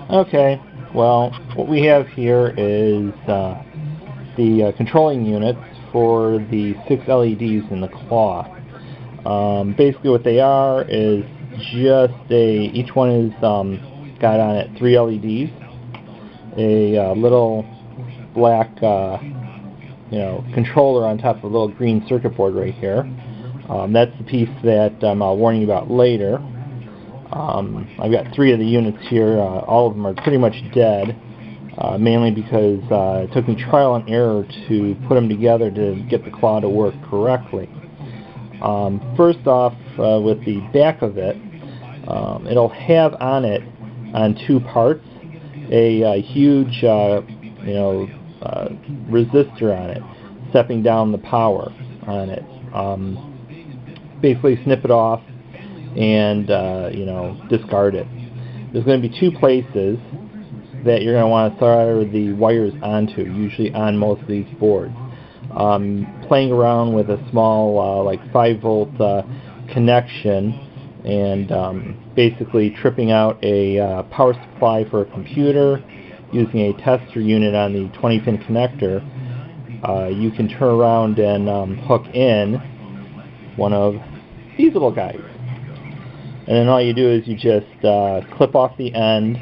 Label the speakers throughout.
Speaker 1: Okay, well, what we have here is the controlling units for the 6 LEDs in the claw. Basically what they are is just each one is got on it 3 LEDs, a little black controller on top of a little green circuit board right here. That's the piece that I'll warn you about later. I've got 3 of the units here. All of them are pretty much dead, mainly because it took me trial and error to put them together to get the claw to work correctly. First off, with the back of it, it'll have on it, on 2 parts, a huge resistor on it, stepping down the power on it. Basically snip it off and discard it. There's going to be 2 places that you're going to want to solder the wires onto, usually on most of these boards. Playing around with a small like 5-volt connection and basically tripping out a power supply for a computer using a tester unit on the 20-pin connector, you can turn around and hook in one of these little guys. And then all you do is you just clip off the end,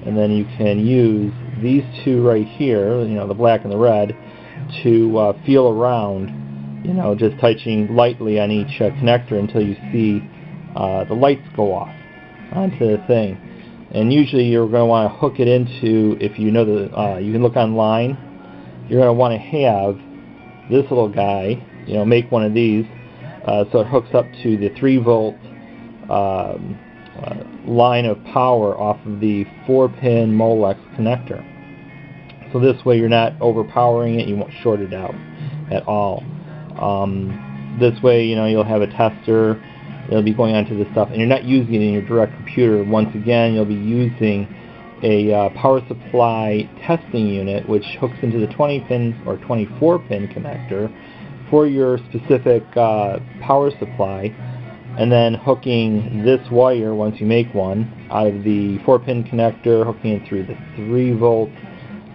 Speaker 1: and then you can use these 2 right here, the black and the red, to feel around, just touching lightly on each connector until you see the lights go off onto the thing. And usually you're going to want to hook it into, if you know you can look online, you're going to want to have this little guy, make one of these, so it hooks up to the 3-volt line of power off of the 4-pin Molex connector. So this way you're not overpowering it, you won't short it out at all. This way, you'll have a tester, it'll be going onto this stuff, and you're not using it in your direct computer. Once again, you'll be using a power supply testing unit, which hooks into the 20-pin or 24-pin connector for your specific power supply, and then hooking this wire, once you make one, out of the 4-pin connector, hooking it through the 3-volt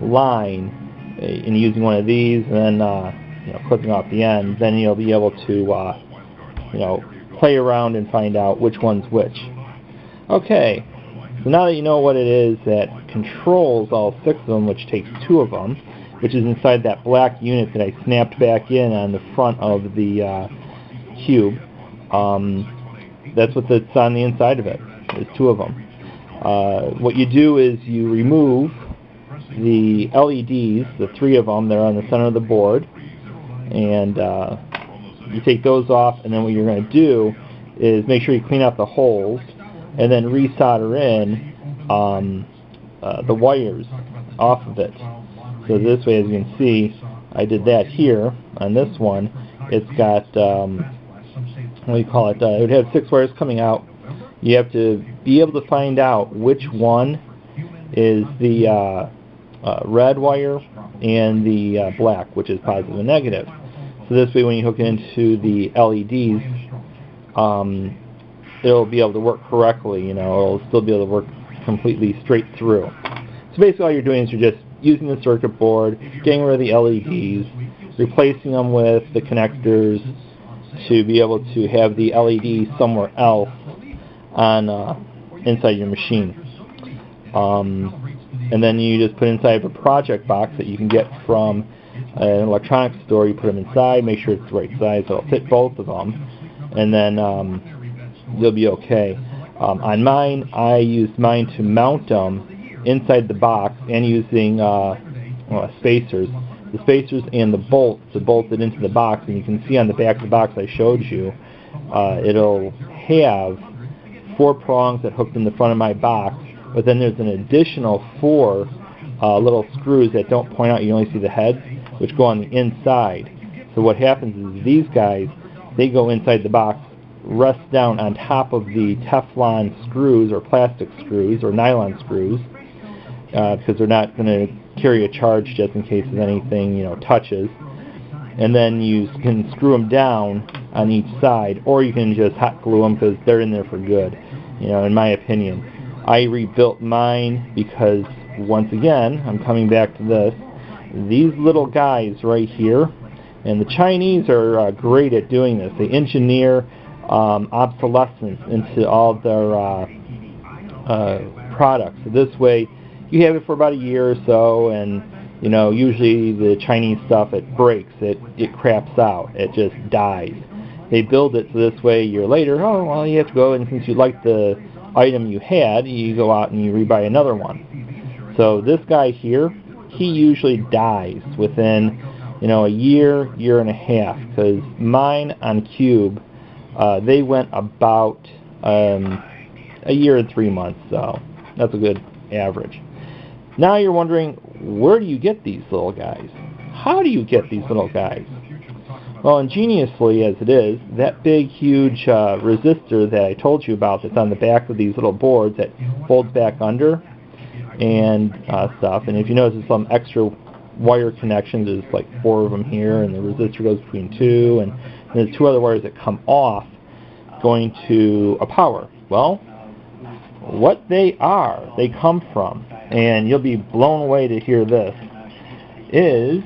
Speaker 1: line, and using one of these, and then clipping off the end. Then you'll be able to play around and find out which one's which. Okay, so now that you know what it is that controls all 6 of them, which takes 2 of them, which is inside that black unit that I snapped back in on the front of the cube. That's what's on the inside of it. There's 2 of them. What you do is you remove the LEDs, the 3 of them that are on the center of the board, and you take those off, and then what you're going to do is make sure you clean out the holes and then resolder in the wires off of it. So this way, as you can see, I did that here on this one. It's got what do you call it? It would have 6 wires coming out. You have to be able to find out which one is the red wire and the black, which is positive and negative. So this way, when you hook it into the LEDs, it'll be able to work correctly. It'll still be able to work completely straight through. So basically, all you're doing is you're just using the circuit board, getting rid of the LEDs, replacing them with the connectors to be able to have the LED somewhere else on inside your machine. And then you just put inside of a project box that you can get from an electronics store. You put them inside, make sure it's the right size so it'll fit both of them, and then you'll be okay. On mine, I used mine to mount them inside the box and using spacers. The spacers and the bolts to bolt it into the box, and you can see on the back of the box I showed you, it'll have 4 prongs that hooked in the front of my box, but then there's an additional 4 little screws that don't point out, you only see the heads, which go on the inside. So what happens is these guys, they go inside the box, rest down on top of the Teflon screws or plastic screws or nylon screws, because they're not going to carry a charge just in case of anything touches. And then you can screw them down on each side, or you can just hot glue them because they're in there for good, in my opinion. I rebuilt mine because, once again, I'm coming back to this, these little guys right here, and the Chinese are great at doing this. They engineer obsolescence into all their products. So this way, you have it for about a year or so, and usually the Chinese stuff, it breaks, it craps out, it just dies. They build it so this way a year later, oh well, you have to go, and since you like the item you had, you go out and you rebuy another one. So this guy here, he usually dies within a year and a half, because mine on Cube, they went about a year and 3 months, so that's a good average. Now you're wondering, where do you get these little guys? How do you get these little guys? Well, ingeniously as it is, that big, huge resistor that I told you about that's on the back of these little boards that folds back under and stuff, and if you notice there's some extra wire connections, there's like 4 of them here, and the resistor goes between 2, and there's 2 other wires that come off going to a power. Well, what they come from, and you'll be blown away to hear this, is